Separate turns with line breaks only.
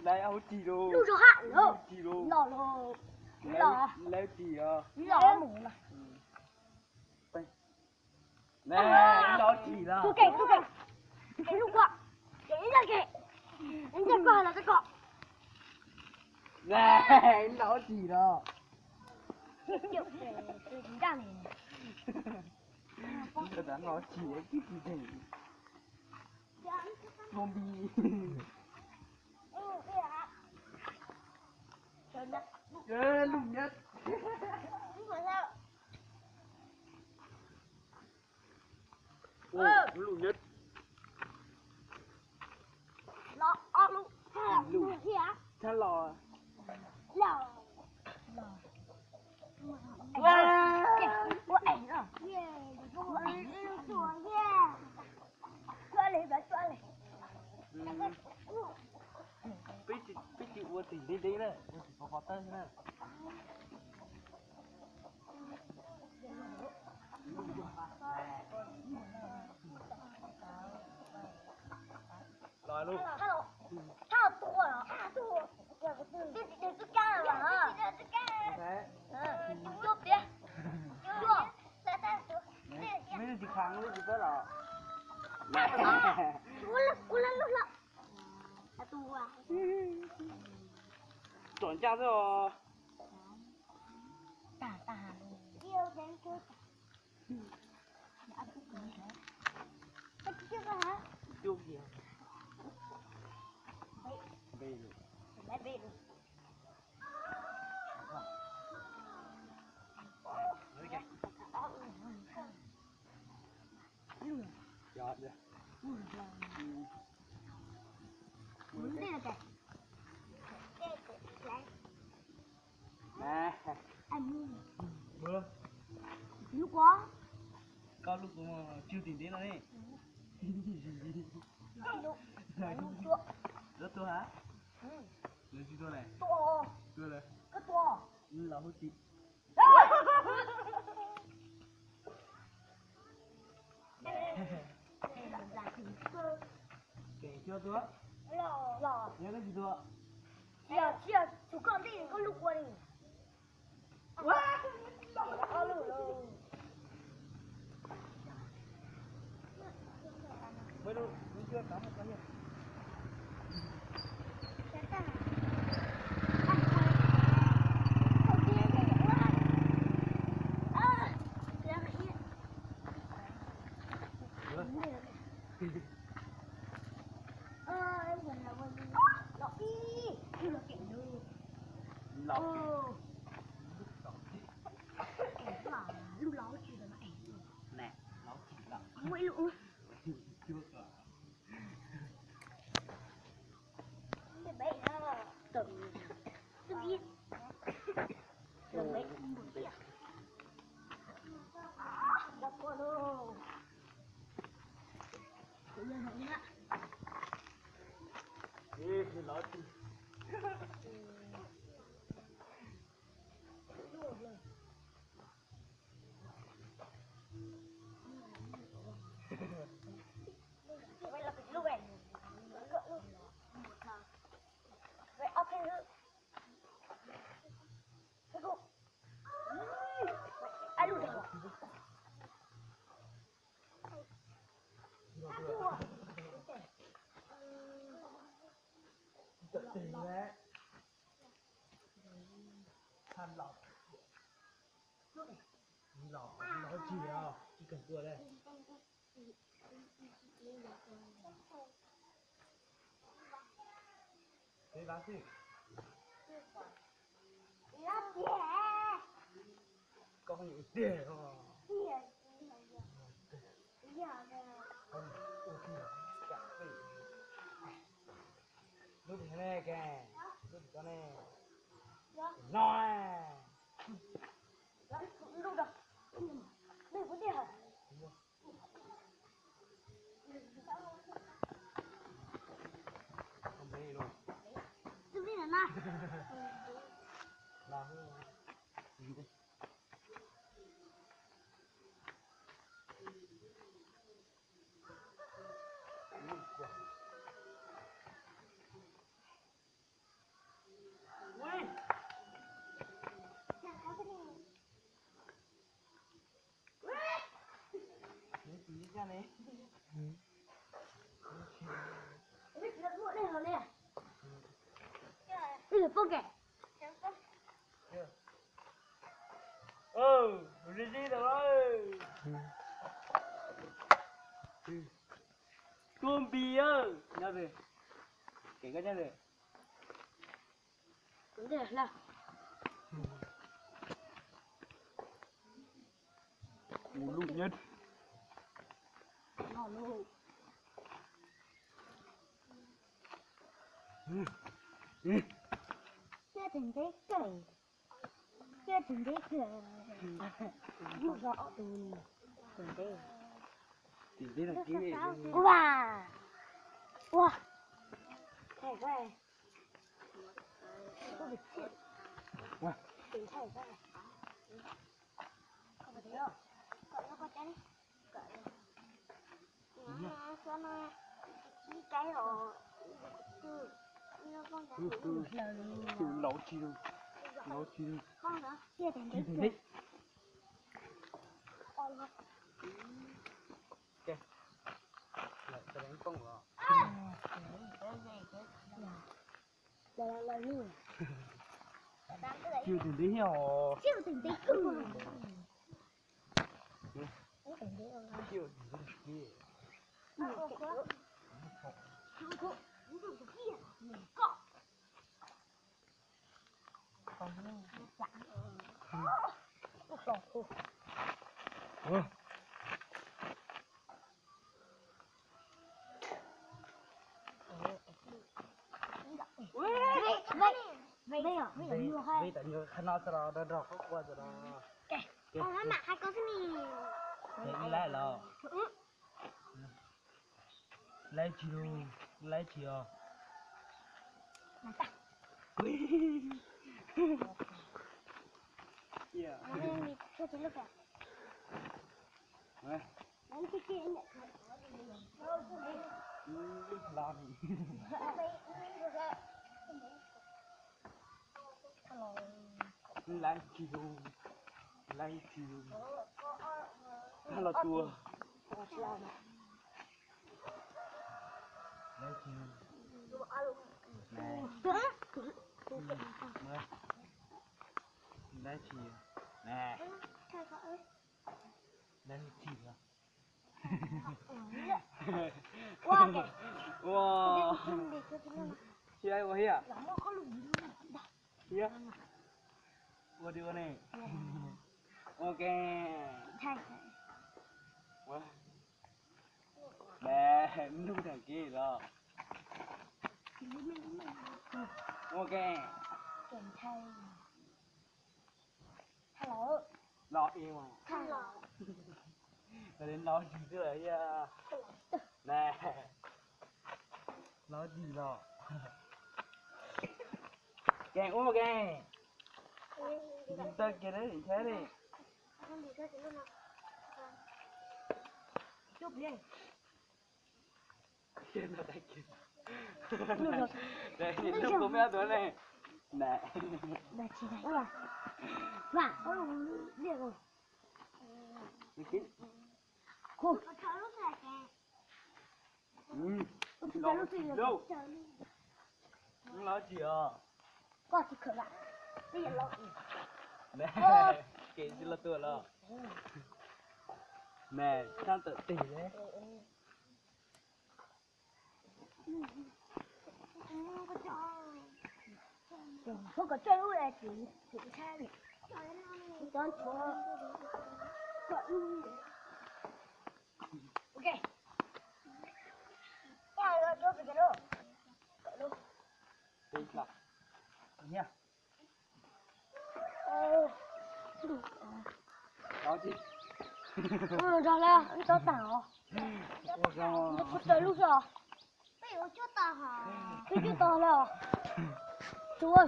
Đây áo chỉ đồ.
Lu cho hạn nữa.
Chỉ đồ.
Lò lò. Lò.
Lấy chỉ à.
Lò mù này.
Nè, nó chỉ là.
Tôi kể. Cái lúc ạ. Cái ra kể. Anh ta coi là ta cọ.
Nè, nó chỉ là.
Kiểu để tôi chính ra này.
Tôi đã nói chỉ cái gì thế. Zombie. Ghê lùng nhất. Ồ, lùng nhất.
Lọ lụ. Lụ gì á?
Cha lò.
Lọ. Có ảnh nữa. Có ảnh xuống nha. Chua lên.
Biết chịu uống tỉnh đi đấy này. Có tay thế này. Rồi luôn.
Sao tua rồi? Tua. Để tôi ca rồi hả?
Thế.
Chụp đi. Chụp.
Mấy đứa chị kháng lúc gì tới rồi.
Ula. À tua.
Chuẩn cha rồi.
Tả luôn. Yêu đến cơ. Ăn chút gì hả? Ăn chút hả?
Chút gì hả? Về rồi.
Lại về rồi.
Giọt rồi.
Muốn đây là cái.
Nè.
Anh
Mưa.
lúc quá.
Có lúc mà chưa tìm đến nó đi.
Lúc chua.
Rất to hả? Rất to này.
To.
To này.
Cái to.
Là hút chị. Kể chưa tôi?
Lò.
Nhớ cái gì tôi?
Chia chú con đi con lục qua đi.
Mới đâu, mới chưa cắm một cái gì. Lọc. Nè, nó chỉ lọc.
Mũi lũ.
Chưa cả.
Cái bẫy đó. Từng ít. Từng bẫy một ít. Đập qua đâu. Tự nhiên hẳn nhá.
Ê, nó chỉ.
Vậy là phải lúc này. Vậy ốc thêm nữa. Thế cô. Ai lùi được.
Tự tình đấy. Than lọc. Lọc, nó chỉ à. Chỉ cần cua đây. Thế bán gì?
Lát dẻ.
Có những tiền không? Không, ôi kìa, cả vị. Lúc thế này kìa, lúc thế này. Nói.
Lúc đâu? Đây có tiền hả?
Không thấy luôn.
Tôi biết là nào.
Làm gì đây?
ok.
Đi đi rồi. Cơm bia, nhà về. Kể cái nhà về.
Vấn đề là
Ngủ lụt nhất.
ngon luôn. Chưa từng thấy cười. Chưa từng thấy cười. Không rõ từ từng thấy.
Thì đây là cái gì?
Wow. Wow. Thầy về. Tôi bị chết.
Wow.
Tỉnh thầy về. Không phải thế đâu. Cậu nó có trái đi. Cậu nó cho nó cái rồi. Nó con trái.
Chịu nấu chiêu. Nấu chiêu.
Con nữa. Chưa từng
Chi
thấy
thì thích.
con không.
Ok. Lại sẽ đánh con rồi.
Đây là như.
Chiêu thì tí hiểu.
Chưa từng thấy cười.
Chiêu thì tí kia. Vì tại như khăn nó sẽ đó đỏ khóc qua rồi đó.
Con mặc hai con gì?
Thế lại là. Lấy chiêu. Lấy chiêu. Yeah.
Đi cho chị lúc này.
Đấy.
Đánh cái kia nhỉ?
Làm. Lấy chiêu. Lấy chiêu. Hay là tua. Lấy chiêu. Này. Lấy chiêu. Nè. Lấy chiêu.
Wow kìa.
Wow. Chị ai có hiểu? Iya. Waduh nih. Oke. Wah. Nè, nung thằng kia rồi. Ok.
Kèm thay. Hello.
Lo im à.
Hello.
Rồi đến lo gì nữa đấy à. Nè. Lo gì lo. Kèm uống một kèm. Đi tới kia đấy, đi thế đi.
Chụp đi.
Trên là tay kia. Đây, nhìn lúc của mẹ tôi này. Nè.
Là chỉ đánh rồi. Và có điện rồi.
Đi kín.
Cô.
Lo đâu? Lo gì à?
Có thì khởi lại. Bây giờ lo.
Nè, kể gì là tôi lo. Nè, sao tự tỉ đấy?
Không có chơi lúc này chỉ sai này. Con chúa. Ok. Rồi, cho cái đó.
Đi là. Nha. Đó chị.
Rồi là cho tao. Nó chơi lúc rồi. Bây giờ cho tao hả? Cái cho tao là. Chú ơi.